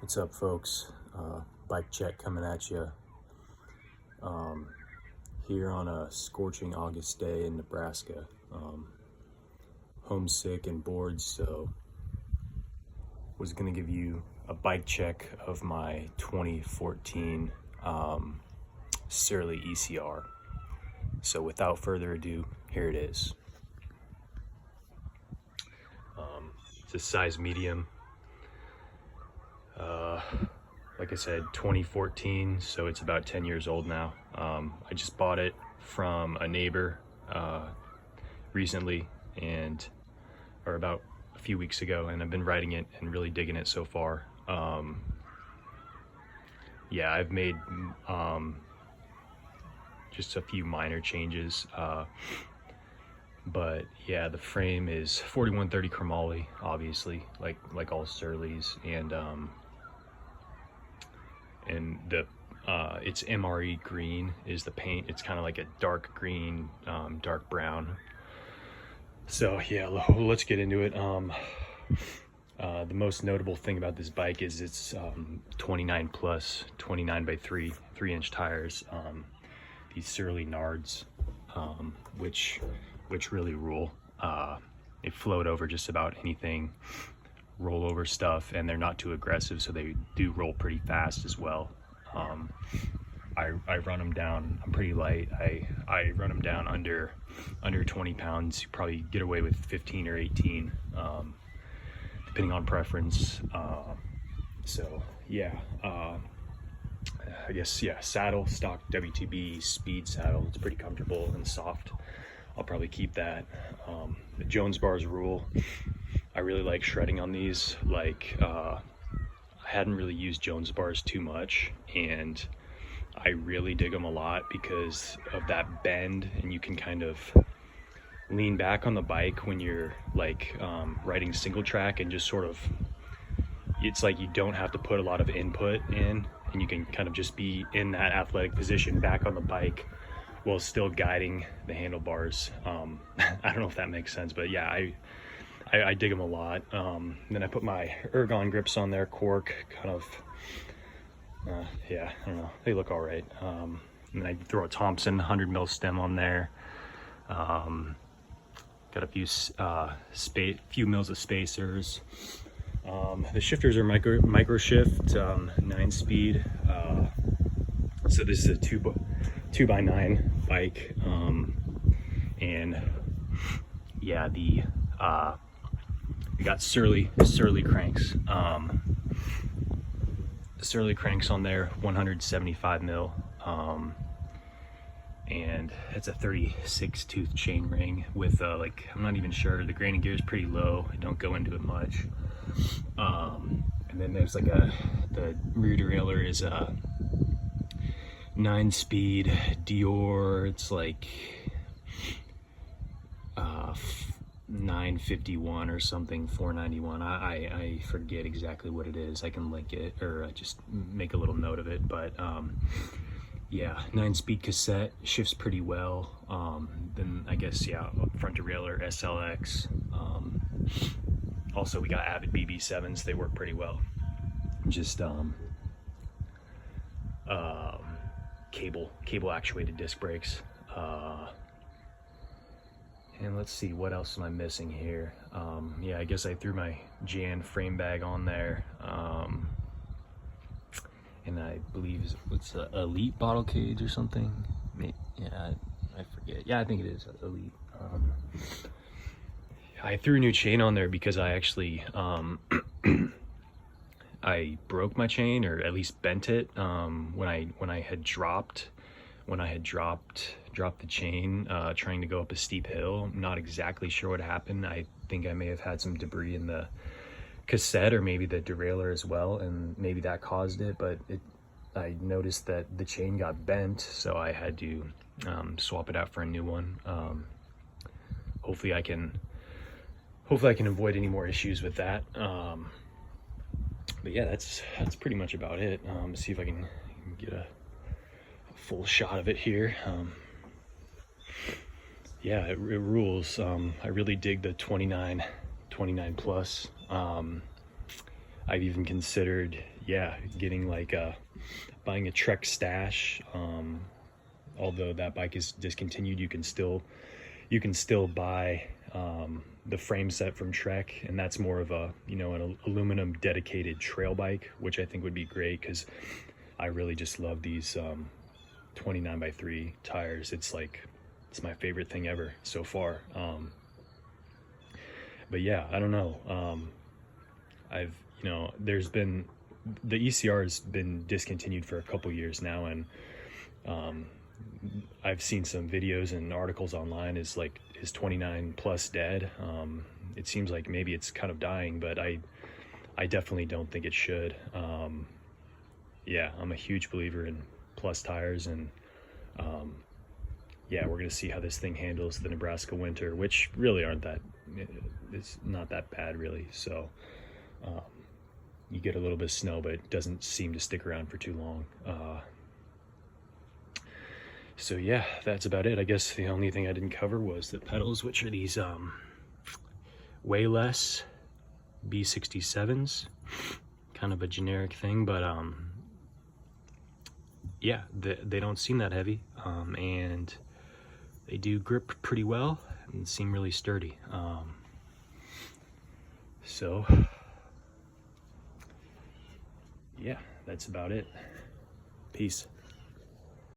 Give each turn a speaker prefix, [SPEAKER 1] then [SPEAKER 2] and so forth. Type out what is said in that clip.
[SPEAKER 1] What's up, folks? Bike check coming at you here on a scorching August day in Nebraska. Homesick and bored, so was gonna give you a bike check of my 2014 Surly ECR. So without further ado, here it is. It's a size medium. Like I said, 2014, so it's about 10 years old now. I just bought it from a neighbor recently, or about a few weeks ago, and I've been riding it and really digging it so far. Yeah, I've made just a few minor changes, but yeah, the frame is 4130 chromoly, obviously, like all Surleys, and the it's MRE green is the paint. It's kind of like a dark green, dark brown. So yeah, let's get into it. The most notable thing about this bike is it's 29 plus 29 by 3-inch tires. These Surly Nards, which really rule. They float over just about anything, roll over stuff, and they're not too aggressive, so they do roll pretty fast as well. I run them down. I'm pretty light. I run them down under 20 pounds. You probably get away with 15 or 18, depending on preference. So yeah, I guess, yeah, saddle, stock WTB speed saddle. It's pretty comfortable and soft. I'll probably keep that. The Jones bars rule. I really like shredding on these. I hadn't really used Jones bars too much, and I really dig them a lot because of that bend, and you can kind of lean back on the bike when you're riding single track, and just sort of, it's like you don't have to put a lot of input in, and you can kind of just be in that athletic position back on the bike while still guiding the handlebars. I don't know if that makes sense, but yeah, I dig them a lot. Then I put my ergon grips on there, cork, kind of, yeah, I don't know, they look all right. And then I throw a Thompson 100 mil stem on there. Got a few mils of spacers. The shifters are micro shift, 9-speed. So this is a 2x9 bike, and yeah, we got Surly cranks. Surly cranks on there, 175 mil, and it's a 36 tooth chain ring with I'm not even sure, the graining gear is pretty low. I don't go into it much. And then there's the rear derailleur is a 9-speed Deore. It's 951 or something, 491. I forget exactly what it is. I can link it, or just make a little note of it, but yeah, 9-speed cassette, shifts pretty well. Then I guess, yeah, front derailleur SLX. Also we got Avid BB7s, they work pretty well. Just cable actuated disc brakes. And let's see, what else am I missing here? Yeah, I guess I threw my Jan frame bag on there. And I believe it's an Elite bottle cage or something. Yeah, I forget. Yeah, I think it is Elite. I threw a new chain on there because I actually I broke my chain, or at least bent it, when I had dropped the chain trying to go up a steep hill. I'm not exactly sure what happened. I think I may have had some debris in the cassette, or maybe the derailleur as well, and maybe that caused it. But I noticed that the chain got bent, so I had to swap it out for a new one. Hopefully I can avoid any more issues with that. But yeah, that's pretty much about it. See if I can get a full shot of it here. Yeah, it rules. I really dig the 29 plus. I've even considered yeah, getting like buying a Trek Stash. Although that bike is discontinued, you can still buy the frame set from Trek, and that's more of a, you know, an aluminum dedicated trail bike, which I think would be great because I really just love these 29x3 tires. It's my favorite thing ever so far. But yeah, I don't know. There's been, the ECR has been discontinued for a couple years now, and I've seen some videos and articles online is 29 plus dead. It seems like maybe it's kind of dying, but I definitely don't think it should. Yeah, I'm a huge believer in plus tires, and yeah, we're gonna see how this thing handles the Nebraska winter, which really it's not that bad really. So you get a little bit of snow, but it doesn't seem to stick around for too long. So yeah, that's about it. I guess the only thing I didn't cover was the pedals, which are these way less B67s, kind of a generic thing, but yeah, they don't seem that heavy, and they do grip pretty well and seem really sturdy. So yeah, that's about it. Peace.